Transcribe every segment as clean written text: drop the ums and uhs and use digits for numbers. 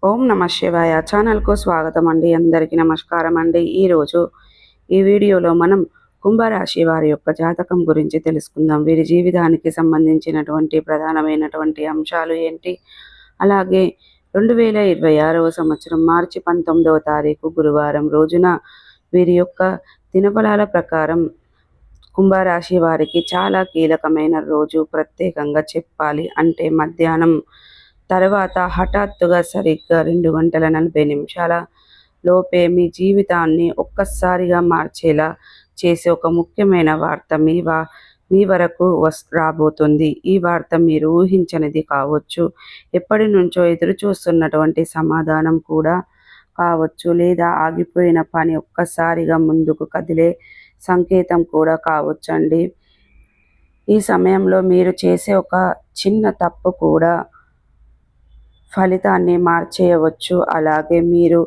ఓం నమ శివాయ ఛానల్కు స్వాగతం అండి. అందరికీ నమస్కారం అండి. ఈరోజు ఈ వీడియోలో మనం కుంభరాశి వారి యొక్క జాతకం గురించి తెలుసుకుందాం. వీరి జీవితానికి సంబంధించినటువంటి ప్రధానమైనటువంటి అంశాలు ఏంటి, అలాగే 2026వ సంవత్సరం మార్చి 19వ తారీఖు గురువారం రోజున వీరి యొక్క దినఫలాల ప్రకారం కుంభరాశి వారికి చాలా కీలకమైన రోజు. ప్రత్యేకంగా చెప్పాలి అంటే మధ్యాహ్నం తర్వాత హఠాత్తుగా సరిగ్గా 2 గంటల 40 నిమిషాల లోపే మీ జీవితాన్ని ఒక్కసారిగా మార్చేలా చేసే ఒక ముఖ్యమైన వార్త మీ వరకు రాబోతుంది. ఈ వార్త మీరు ఊహించనిది కావచ్చు, ఎప్పటి నుంచో ఎదురు చూస్తున్నటువంటి సమాధానం కూడా కావచ్చు, లేదా ఆగిపోయిన పని ఒక్కసారిగా ముందుకు కదిలే సంకేతం కూడా కావచ్చండి. ఈ సమయంలో మీరు చేసే ఒక చిన్న తప్పు కూడా ఫలితాన్ని మార్చేయవచ్చు. అలాగే మీరు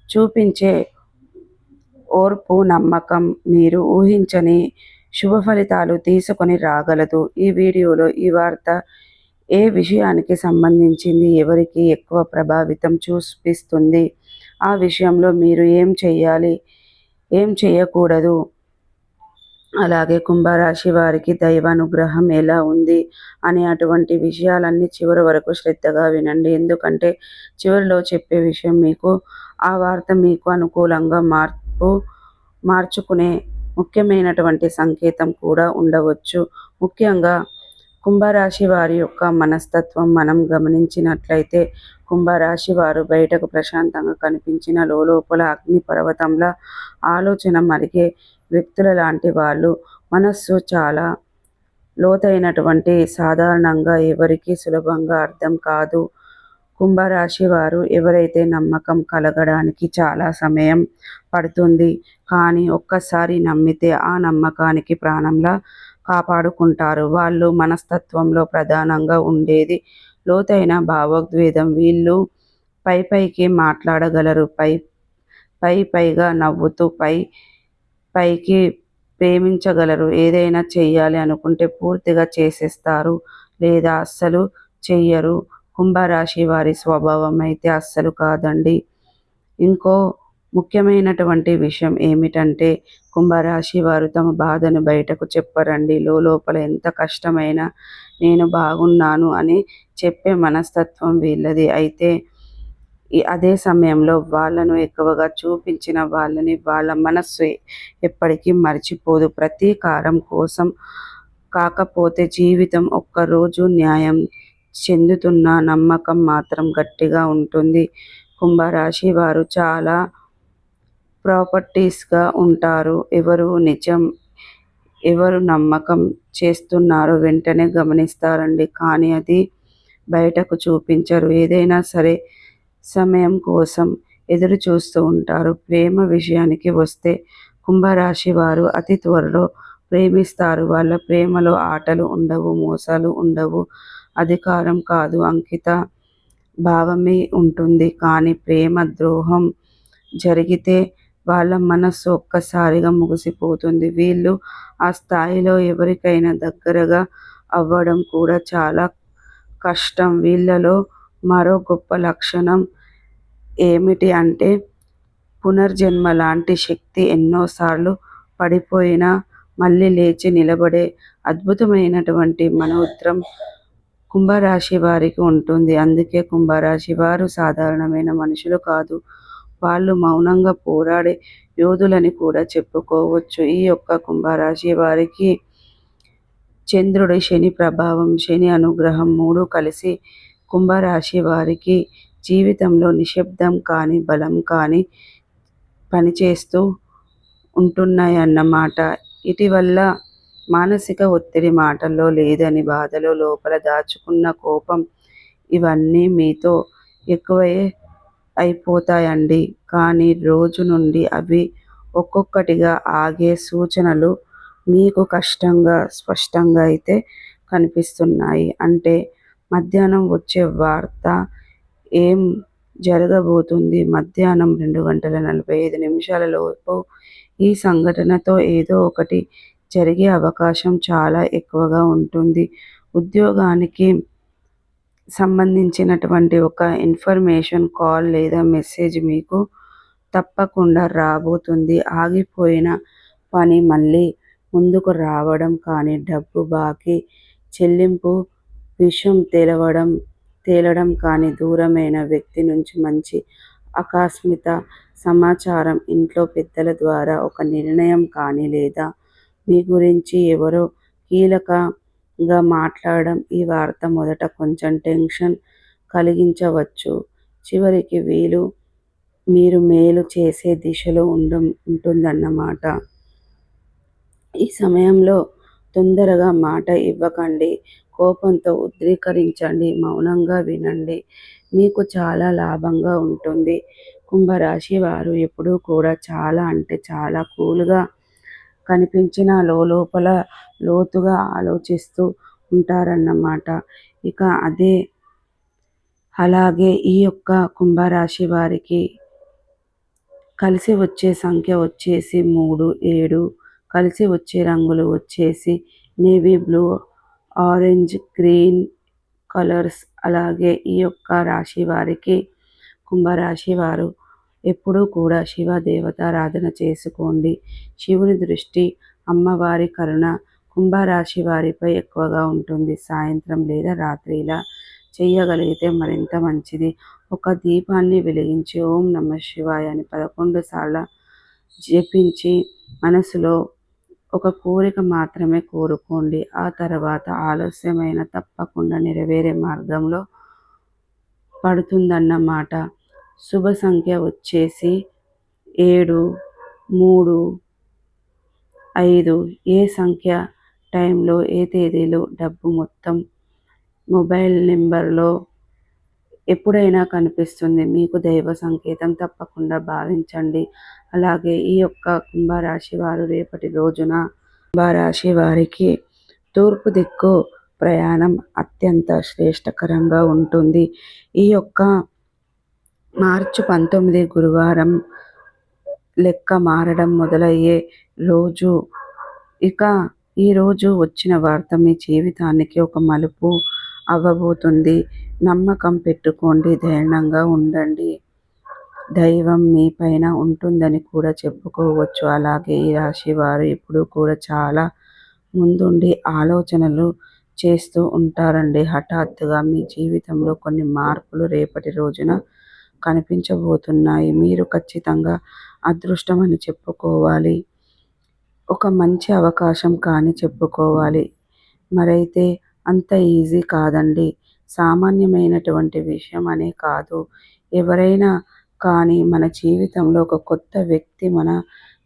చూపించే ఓర్పు, నమ్మకం మీరు ఊహించని శుభ ఫలితాలు తీసుకొని రాగలదు. ఈ వీడియోలో ఈ వార్త ఏ విషయానికి సంబంధించింది, ఎవరికి ఎక్కువ ప్రభావితం చూపిస్తుంది, ఆ విషయంలో మీరు ఏం చేయాలి, ఏం చేయకూడదు, అలాగే కుంభరాశి వారికి దైవానుగ్రహం ఎలా ఉంది అనే అటువంటి విషయాలన్నీ చివరి వరకు శ్రద్ధగా వినండి. ఎందుకంటే చివరిలో చెప్పే విషయం మీకు ఆ వార్త మీకు అనుకూలంగా మార్చుకునే ముఖ్యమైనటువంటి సంకేతం కూడా ఉండవచ్చు. ముఖ్యంగా కుంభరాశి వారి యొక్క మనస్తత్వం మనం గమనించినట్లయితే, కుంభరాశి వారు బయటకు ప్రశాంతంగా కనిపించిన లోపల అగ్ని పర్వతంలా ఆలోచన మరిగే వ్యక్తుల లాంటి వాళ్ళు. మనస్సు చాలా లోతైనటువంటి, సాధారణంగా ఎవరికి సులభంగా అర్థం కాదు. కుంభరాశి వారు ఎవరైతే నమ్మకం కలగడానికి చాలా సమయం పడుతుంది, కానీ ఒక్కసారి నమ్మితే ఆ నమ్మకానికి ప్రాణంలా కాపాడుకుంటారు. వాళ్ళు మనస్తత్వంలో ప్రధానంగా ఉండేది లోతైన భావోద్వేగం. వీళ్ళు పైకి మాట్లాడగలరు, పైగా నవ్వుతూ పైకి ప్రేమించగలరు. ఏదైనా చెయ్యాలి అనుకుంటే పూర్తిగా చేసేస్తారు, లేదా అస్సలు చెయ్యరు. కుంభరాశి వారి స్వభావం అయితే అస్సలు కాదండి. ఇంకో ముఖ్యమైనటువంటి విషయం ఏమిటంటే, కుంభరాశి వారు తమ బాధను బయటకు చెప్పరండి. లోపల ఎంత కష్టమైనా నేను బాగున్నాను అని చెప్పే మనస్తత్వం వీళ్ళది. అయితే అదే సమయంలో వాళ్ళను ఎక్కువగా చూపించిన వాళ్ళని వాళ్ళ మనస్సు ఎప్పటికీ మర్చిపోదు. ప్రతీకారం కోసం కాకపోతే జీవితం ఒక్కరోజు న్యాయం చెందుతున్న నమ్మకం మాత్రం గట్టిగా ఉంటుంది. కుంభరాశి వారు చాలా ప్రాపర్టీస్గా ఉంటారు. ఎవరు నమ్మకం చేస్తున్నారో వెంటనే గమనిస్తారండి, కానీ అది బయటకు చూపించరు. ఏదైనా సరే సమయం కోసం ఎదురు చూస్తూ ఉంటారు. ప్రేమ విషయానికి వస్తే కుంభరాశి వారు అతి త్వరలో ప్రేమిస్తారు. వాళ్ళ ప్రేమలో ఆటలు ఉండవు, మోసాలు ఉండవు, అధికారం కాదు, అంకిత భావమే ఉంటుంది. కానీ ప్రేమ ద్రోహం జరిగితే వాళ్ళ మనస్సు ఒక్కసారిగా ముగిసిపోతుంది. వీళ్ళు ఆ స్థాయిలో ఎవరికైనా దగ్గరగా అవ్వడం కూడా చాలా కష్టం. వీళ్ళలో మరో గొప్ప లక్షణం ఏమిటి అంటే, పునర్జన్మ లాంటి శక్తి. ఎన్నోసార్లు పడిపోయినా మళ్ళీ లేచి నిలబడే అద్భుతమైనటువంటి మనోధైర్యం కుంభరాశి వారికి ఉంటుంది. అందుకే కుంభరాశి వారు సాధారణమైన మనుషులు కాదు, వాళ్ళు మౌనంగా పోరాడే యోధులని కూడా చెప్పుకోవచ్చు. ఈ యొక్క కుంభరాశి వారికి చంద్రుడి శని ప్రభావం, శని అనుగ్రహం మూడు కలిసి కుంభరాశి వారికి జీవితంలో నిశ్శబ్దం కానీ బలం కానీ పనిచేస్తూ ఉంటున్నాయన్నమాట. ఇటీవల మానసిక ఒత్తిడి మాటల్లో లేదని బాధలో లోపల దాచుకున్న కోపం, ఇవన్నీ మీతో ఎక్కువే అయిపోతాయండి. కానీ రోజు నుండి అవి ఒక్కొక్కటిగా ఆగే సూచనలు మీకు స్పష్టంగా అయితే కనిపిస్తున్నాయి. అంటే మధ్యాహ్నం వచ్చే వార్త ఏం జరగబోతుంది? మధ్యాహ్నం 2 గంటల 45 నిమిషాల లోపు ఈ సంఘటనతో ఏదో ఒకటి జరిగే అవకాశం చాలా ఎక్కువగా ఉంటుంది. ఉద్యోగానికి సంబంధించినటువంటి ఒక ఇన్ఫర్మేషన్ కాల్ లేదా మెసేజ్ మీకు తప్పకుండా రాబోతుంది. ఆగిపోయిన పని మళ్ళీ ముందుకు రావడం కానీ, డబ్బు బాకీ చెల్లింపు విషయం తేలడం కానీ, దూరమైన వ్యక్తి నుంచి మంచి ఆకస్మిక సమాచారం, ఇంట్లో పెద్దల ద్వారా ఒక నిర్ణయం కానీ, లేదా మీ గురించి ఎవరో కీలకంగా మాట్లాడడం. ఈ వార్త మొదట కొంచెం టెన్షన్ కలిగించవచ్చు. చివరికి మీరు మేలు చేసే దిశలో ఉంటుందన్నమాట. ఈ సమయంలో తొందరగా మాట ఇవ్వకండి. కోపంతో ఉద్రేకరించండి. మౌనంగా వినండి. మీకు చాలా లాభంగా ఉంటుంది. కుంభరాశి వారు ఎప్పుడూ కూడా చాలా అంటే చాలా కూల్గా కనిపించినా లోపల లోతుగా ఆలోచిస్తూ ఉంటారన్నమాట. ఇక అలాగే ఈ యొక్క కుంభరాశి వారికి కలిసి వచ్చే సంఖ్య వచ్చేసి 3, 7. కలిసి వచ్చే రంగులు వచ్చేసి navy blue, orange, green colours. అలాగే ఈ యొక్క రాశి వారికి కుంభరాశి వారు ఎప్పుడూ కూడా శివ దేవతారాధన చేసుకోండి. శివుని దృష్టి, అమ్మవారి కరుణ కుంభరాశి వారిపై ఎక్కువగా ఉంటుంది. సాయంత్రం లేదా రాత్రి ఇలా చేయగలిగితే మరింత మంచిది. ఒక దీపాన్ని వెలిగించి ఓం నమః శివాయ అని 11 సార్లు జపించి మనసులో ఒక కోరిక మాత్రమే కోరుకోండి. ఆ తర్వాత ఆలస్యమైన తప్పకుండా నెరవేరే మార్గంలో పడుతుందన్నమాట. శుభ సంఖ్య వచ్చేసి 7, 3, 5. ఏ సంఖ్య టైంలో ఏ తేదీలో డబ్బు మొత్తం మొబైల్ నెంబర్లో ఎప్పుడైనా కనిపిస్తుంది. మీకు దైవ సంకేతం తప్పకుండా భావించండి. అలాగే ఈ యొక్క కుంభరాశి వారు రేపటి రోజున కుంభరాశి వారికి తూర్పు దిక్కు ప్రయాణం అత్యంత శ్రేష్టకరంగా ఉంటుంది. ఈ యొక్క మార్చి 19 గురువారం లెక్క మారడం మొదలయ్యే రోజు. ఇక ఈరోజు వచ్చిన వార్త మీ జీవితానికి ఒక మలుపు అవ్వబోతుంది. నమ్మకం పెట్టుకోండి. ధైర్యంగా ఉండండి. దైవం మీ పైన ఉంటుందని కూడా చెప్పుకోవచ్చు. అలాగే ఈ రాశి వారు ఎప్పుడూ కూడా చాలా ముందుండి ఆలోచనలు చేస్తూ ఉంటారండి. హఠాత్తుగా మీ జీవితంలో కొన్ని మార్పులు రేపటి రోజున కనిపించబోతున్నాయి. మీరు ఖచ్చితంగా అదృష్టం అని చెప్పుకోవాలి. ఒక మంచి అవకాశం కానీ చెప్పుకోవాలి. మరైతే అంత ఈజీ కాదండి. సామాన్యమైనటువంటి విషయం అనే కాదు. ఎవరైనా కానీ మన జీవితంలో ఒక కొత్త వ్యక్తి మన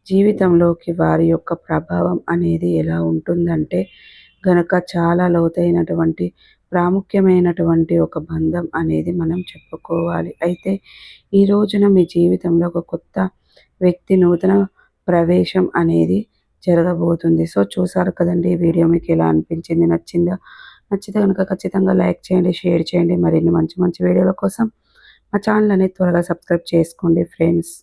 జీవితంలోకి వారి యొక్క ప్రభావం అనేది ఎలా ఉంటుందంటే గనక చాలా లోతైనటువంటి ప్రాముఖ్యమైనటువంటి ఒక బంధం అనేది మనం చెప్పుకోవాలి. అయితే ఈ రోజున మీ జీవితంలో ఒక కొత్త వ్యక్తి నూతన ప్రవేశం అనేది జరగబోతుంది. సో చూసారు కదండి, ఈ వీడియో మీకు ఎలా అనిపించింది? నచ్చితే కనుక ఖచ్చితంగా లైక్ చేయండి, షేర్ చేయండి. మరిన్ని మంచి మంచి వీడియోల కోసం మా ఛానల్ అనేది త్వరగా సబ్స్క్రైబ్ చేసుకోండి ఫ్రెండ్స్.